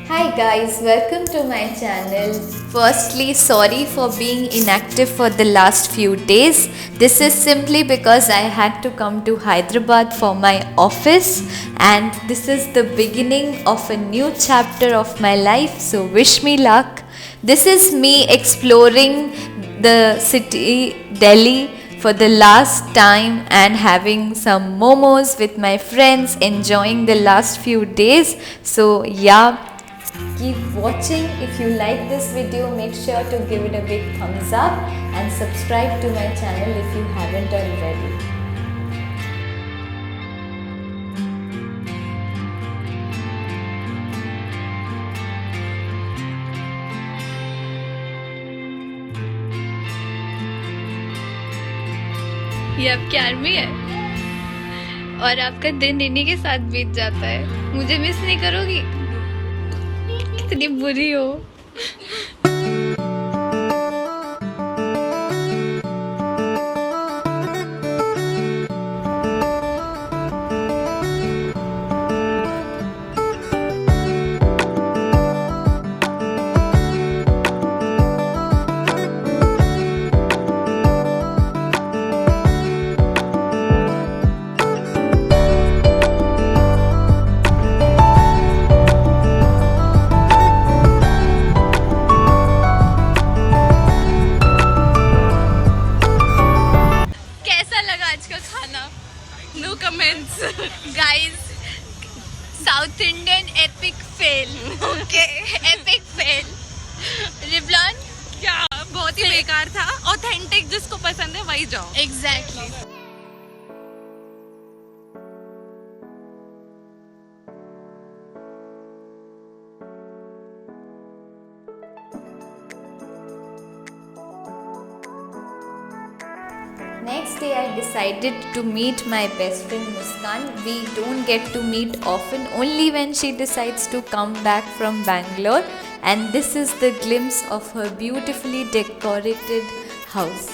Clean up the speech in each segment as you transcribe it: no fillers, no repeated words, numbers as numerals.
Hi guys, welcome to my channel. Firstly, sorry for being inactive for the last few days. This is simply because I had to come to Hyderabad for my office, and this is the beginning of a new chapter of my life, so wish me luck. This is me exploring the city, Delhi, for the last time and having some momos with my friends, enjoying the last few days. So, yeah, keep watching. If you like this video, make sure to give it a big thumbs up and subscribe to my channel if you haven't already. ये आपकी army है और आपका दिन इन्हीं के साथ बीत जाता है। मुझे मिस नहीं करोगी? कितनी बुरी हो। No comments. Guys, South Indian epic fail. Okay, epic fail. Revlon? क्या बहुत ही बेकार था। ऑथेंटिक जिसको पसंद है वही जाओ। Exactly. Next day, I decided to meet my best friend Muskan. We don't get to meet often, only when she decides to come back from Bangalore. And this is the glimpse of her beautifully decorated house.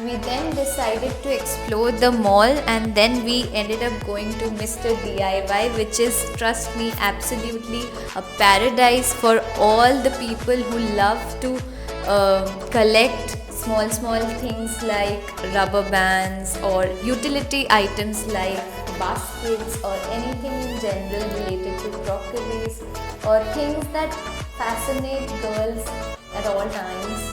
We then decided to explore the mall, and then we ended up going to Mr. DIY, which is, trust me, absolutely a paradise for all the people who love to collect small things like rubber bands or utility items like baskets or anything in general related to crockeries or things that fascinate girls at all times.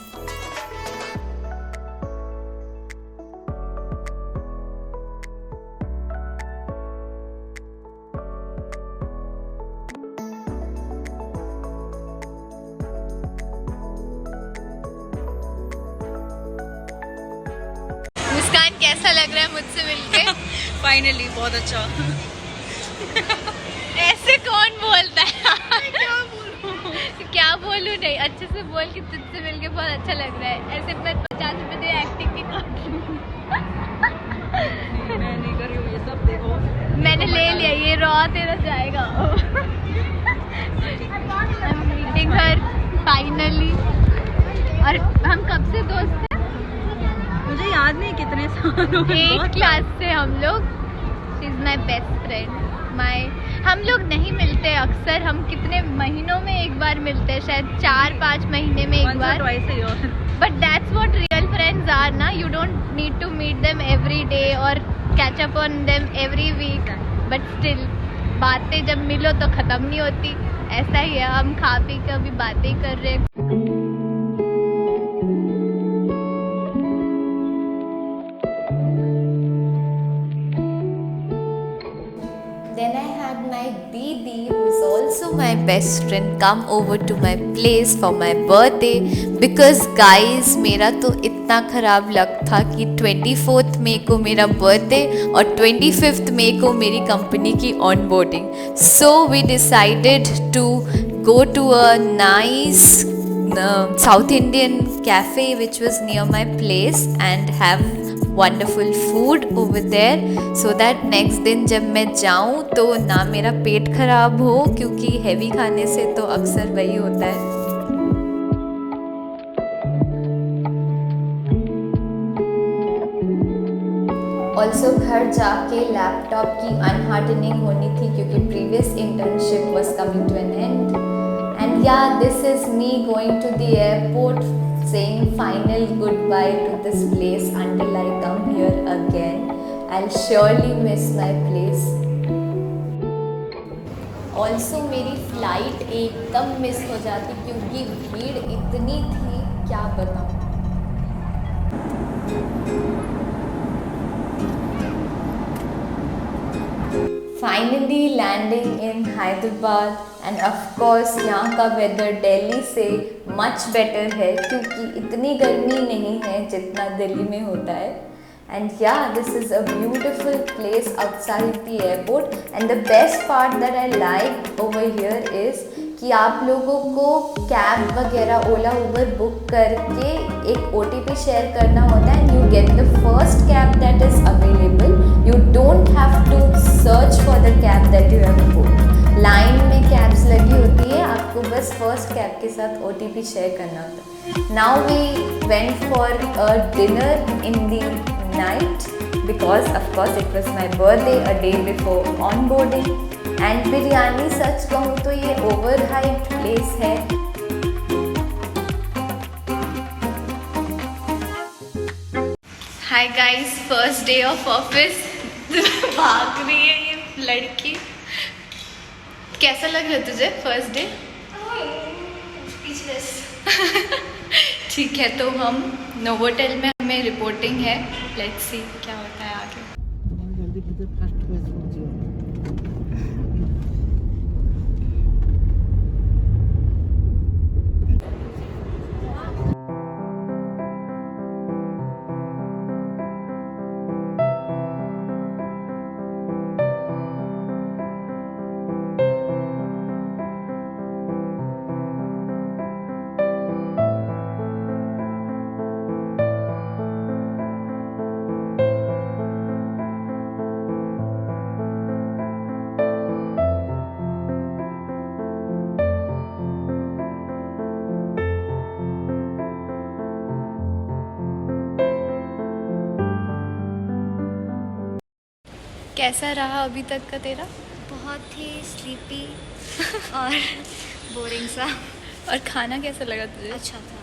मुस्कान, कैसा लग रहा है मुझसे मिलके? Finally बहुत अच्छा। ऐसे कौन बोलता है? क्या बोलूं? क्या बोलूं? नहीं, अच्छे से बोल कि तुझसे मिलके बहुत अच्छा लग रहा है। ऐसे मैं 50 रुपए दे एक्टिंग की काट लूं। मैं नहीं कर रही हूँ ये सब, देखो मैंने ले लिया, ये रॉ तेरा जाएगा। मीटिंग हर फाइनली। और हम कब से दोस्त हैं? मुझे याद नहीं कितने साल हो गए। 8th क्लास से हम लोग। She is my best friend. हम लोग नहीं मिलते अक्सर, हम कितने महीनों में एक बार मिलते हैं, शायद 4-5 महीने में एक बार। But that's what real friends are ना। You don't need to meet them every day और catch up on them every week, but still बातें जब मिलो तो ख़त्म नहीं होती। ऐसा ही है, हम खा पी के अभी बातें कर रहे हैं। Then I had my Didi, who is also my best friend, come over to my place for my birthday. Because guys, मेरा तो इतना ख़राब लक था कि 24th मई को मेरा बर्थडे और 25th मई को मेरी कंपनी की onboarding. So we decided to go to a nice South Indian cafe which was near my place and have wonderful food over there so that next दिन जब मैं जाऊँ तो ना मेरा पेट खराब हो, क्योंकि हेवी खाने से तो अक्सर वही होता है। ऑल्सो घर जाके लैपटॉप की अनहार्डनिंग होनी थी क्योंकि previous internship was coming to an end. And yeah this is me going to the airport saying final goodbye to this place until I come here again. I'll surely miss my place. Also मेरी flight एकदम miss हो जाती क्योंकि भीड़ इतनी थी, क्या बताऊँ। Finally landing in Hyderabad and of course यहाँ का weather दिल्ली से much better है क्योंकि इतनी गर्मी नहीं है जितना दिल्ली में होता है। And yeah, this is a beautiful place outside the airport and the best part that I like over here is कि आप लोगों को कैब वगैरह ओला उबर बुक करके एक OTP शेयर करना होता है and you get the first cab that is available. You don't have to search for the cab that you have booked. Line में कैब्स लगी होती है, आपको बस फर्स्ट कैब के साथ OTP शेयर करना होता है। Now we went for a dinner in the night because of course it was my birthday a day before onboarding. And biryani सच कहूँ तो ये ओवर हाइप्ड प्लेस है। Hi guys, first day of office. भाग रही है ये लड़की। कैसा लग रहा है तुझे फर्स्ट डे? ठीक है, तो हम नोवोटेल में हमें रिपोर्टिंग है। लेट्स सी क्या होता है आगे। कैसा रहा अभी तक का तेरा? बहुत ही स्लीपी और बोरिंग सा। और खाना कैसा लगा तुझे? अच्छा था।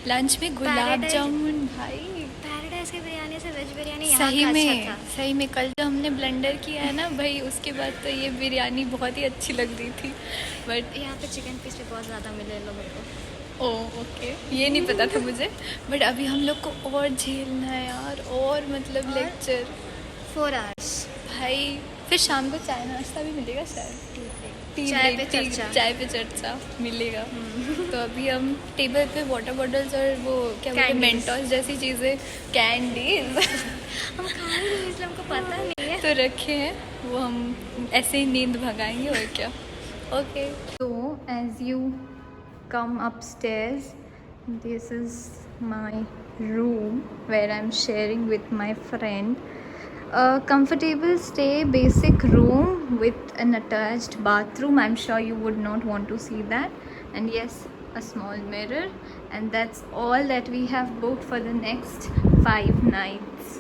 लंच में गुलाब Paradise- जामुन भाई, पैराडाइज की बिरयानी से वेज बिरयानी यहाँ सही का में अच्छा था। सही में कल जो हमने ब्लेंडर किया है ना भाई, उसके बाद तो ये बिरयानी बहुत ही अच्छी लग रही थी। बट यहाँ पे चिकन पीस भी बहुत ज़्यादा मिले लोगों को। ओह ओके, ये नहीं पता था मुझे। बट अभी हम लोग को और झेलना है यार, और मतलब लेक्चर 4 hours। भाई फिर शाम को चाय नाश्ता भी मिलेगा शायद। चाय पे चर्चा। चाय पे चर्चा मिलेगा। तो अभी हम टेबल पे वाटर बॉटल्स और वो क्या बोलते हैं, Candies। मेंटोस जैसी चीज़ें, कैंडीज हम खा रहे हैं इसलिए हमको पता नहीं है। तो रखे हैं, वो हम ऐसे ही नींद भगाएंगे और क्या। ओके, तो as you come upstairs, this is my room where I am sharing with my friend. A comfortable stay, basic room with an attached bathroom. I'm sure you would not want to see that. And yes, a small mirror. And that's all that we have booked for the next 5 nights.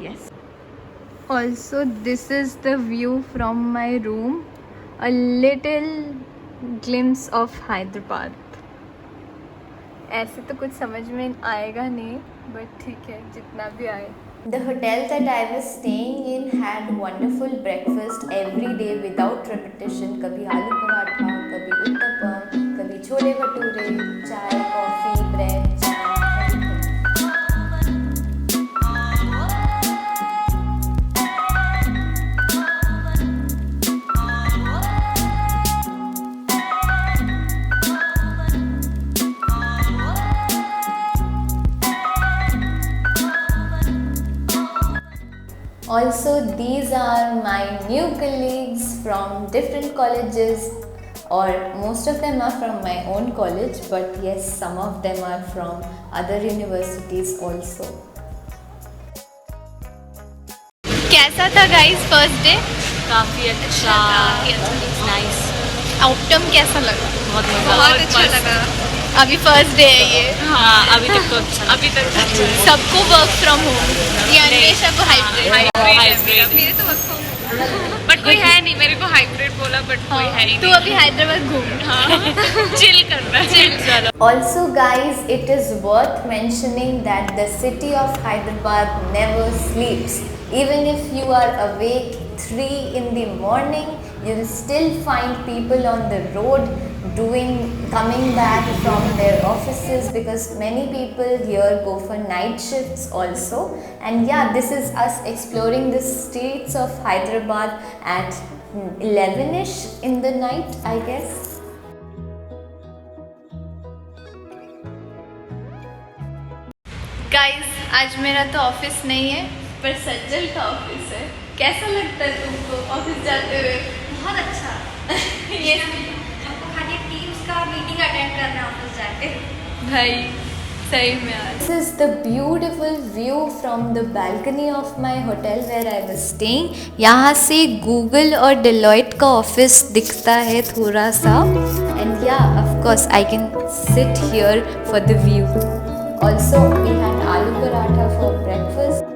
Yes. Also, this is the view from my room. A little glimpse of Hyderabad. ऐसे तो कुछ समझ में आएगा नहीं, but ठीक है जितना भी आए। The hotel that I was staying in had wonderful breakfast every day without repetition. कभी आलू पराठा, कभी उत्तपम, कभी छोले भटूरे, चाय, coffee, bread, jam, everything. Also, these are my new colleagues from different colleges, or most of them are from my own college, but yes, some of them are from other universities also. कैसा था guys first day? काफी अच्छा, nice, outcome कैसा लगा? बहुत मजा, बहुत अच्छा लगा। अभी फर्स्ट डे है ये, हाँ अभी तक तो अच्छा, अभी तक अच्छा है। सबको वर्क फ्रॉम होम या अन्वेषा को हाइब्रिड? हाइब्रिड, मेरे तो वर्क फ्रॉम बट कोई है नहीं, मेरे को हाइब्रिड बोला बट कोई है ही तू नहीं। अभी हैदराबाद घूम। चिल करना है, चिल चलो। Also, guys, it is worth mentioning that the city of Hyderabad never sleeps. Even if you are awake 3 in the morning, you will still find people on the road coming back from their offices, because many people here go for night shifts also. And yeah, this is us exploring the streets of Hyderabad at 11ish in the night, I guess. Guys आज मेरा तो office नहीं है पर सज्जल का office है। कैसा लगता है तुमको ऑफिस जाते हुए? बहुत अच्छा। ये हमको खाली टीम्स का मीटिंग अटेंड करना है ऑफिस जाके। भाई सही में यार। This is the beautiful view from the balcony of my hotel where I was staying. यहाँ से Google और Deloitte का ऑफिस दिखता है थोड़ा सा, and yeah, of course I can sit here for the view. Also, we had aloo paratha for breakfast.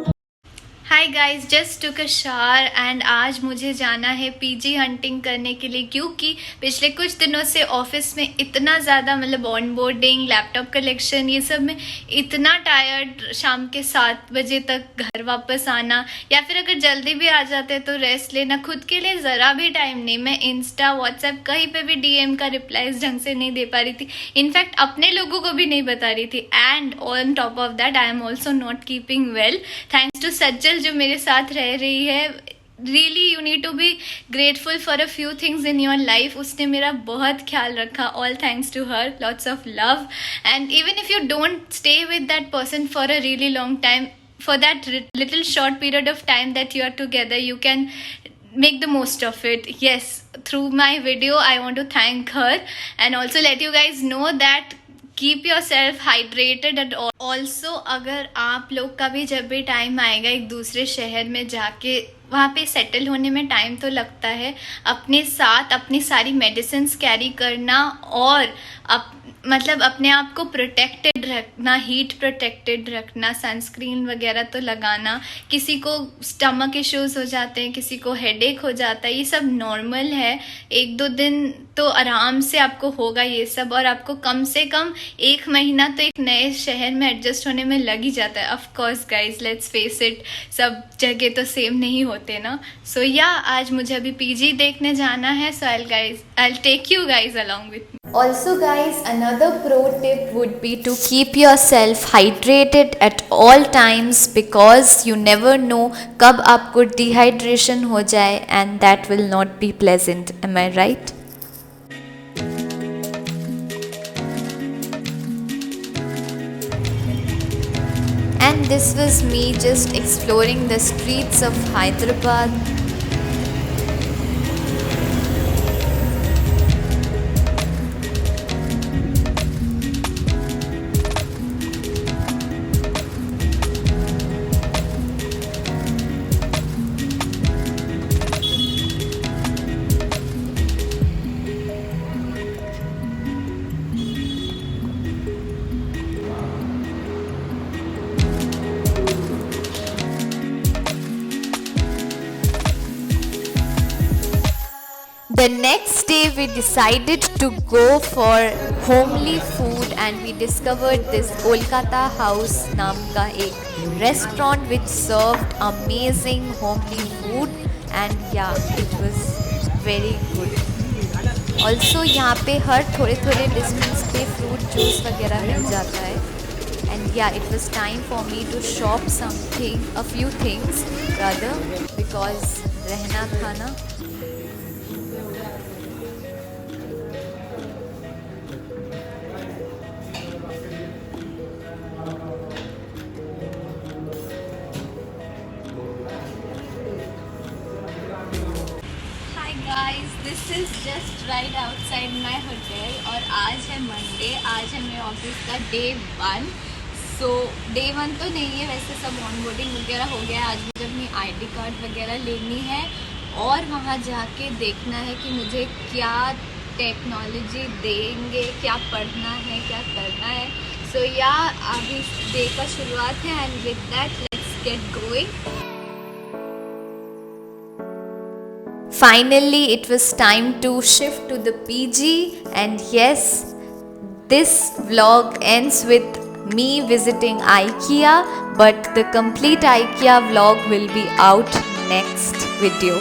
Hi guys, just took a shower and आज मुझे जाना है पीजी हंटिंग करने के लिए, क्योंकि पिछले कुछ दिनों से ऑफिस में इतना ज़्यादा मतलब ऑनबोर्डिंग, लैपटॉप कलेक्शन, ये सब में इतना टायर्ड, शाम के 7 बजे तक घर वापस आना, या फिर अगर जल्दी भी आ जाते हैं तो रेस्ट लेना, खुद के लिए ज़रा भी टाइम नहीं। मैं इंस्टा, व्हाट्सएप कहीं पे भी डीएम का रिप्लाईज ढंग से नहीं दे पा रही थी, इनफैक्ट अपने लोगों को भी नहीं बता रही थी। And on top of that I am also not keeping well, thanks to Sajjal जो मेरे साथ रह रही है। Really you need to be grateful for a few things in your life. उसने मेरा बहुत ख्याल रखा, all thanks to her, lots of love. And even if you don't stay with that person for a really long time, for that little short period of time that you are together, you can make the most of it. Yes, through my video I want to thank her and also let you guys know that keep your self hydrated at all. Also अगर आप लोग का भी जब भी time आएगा एक दूसरे शहर में जाके वहाँ पे सेटल होने में टाइम तो लगता है, अपने साथ अपनी सारी मेडिसिन्स कैरी करना और मतलब अपने आप को प्रोटेक्टेड रखना, हीट प्रोटेक्टेड रखना, सनस्क्रीन वगैरह तो लगाना। किसी को स्टमक इश्यूज हो जाते हैं, किसी को हेडेक हो जाता है, ये सब नॉर्मल है। 1-2 दिन तो आराम से आपको होगा ये सब, और आपको कम से कम 1 महीना तो एक नए शहर में एडजस्ट होने में लग ही जाता है। Of course guys, let's face it, सब जगह तो सेम नहीं होते ना। सो या आज मुझे अभी पीजी देखने जाना है, सो I'll take you guys along with me. Also guys, another pro tip would be to keep yourself hydrated at all times, because you never know कब आपको dehydration हो जाए, and that will not be pleasant. Am I right? And this was me just exploring the streets of Hyderabad. The next day we decided to go for homely food, and we discovered this Kolkata House नाम का एक restaurant which served amazing homely food, and yeah, it was very good. Also यहाँ पे हर थोड़े distance पे fruit juice वगैरह मिल जाता है, and yeah, it was time for me to shop a few things rather, because रहना था ना। Guys, this is just right outside my hotel और आज है मंडे, आज है मेरे ऑफिस का डे 1। सो डे 1 तो नहीं है, वैसे सब ऑनबोर्डिंग वगैरह हो गया है। आज मुझे अपनी ID कार्ड वगैरह लेनी है और वहाँ जाके देखना है कि मुझे क्या टेक्नोलॉजी देंगे, क्या पढ़ना है, क्या करना है। सो या अभी डे का शुरुआत है and with that let's get going. Finally, it was time to shift to the PG, and yes, this vlog ends with me visiting IKEA, but the complete IKEA vlog will be out next video.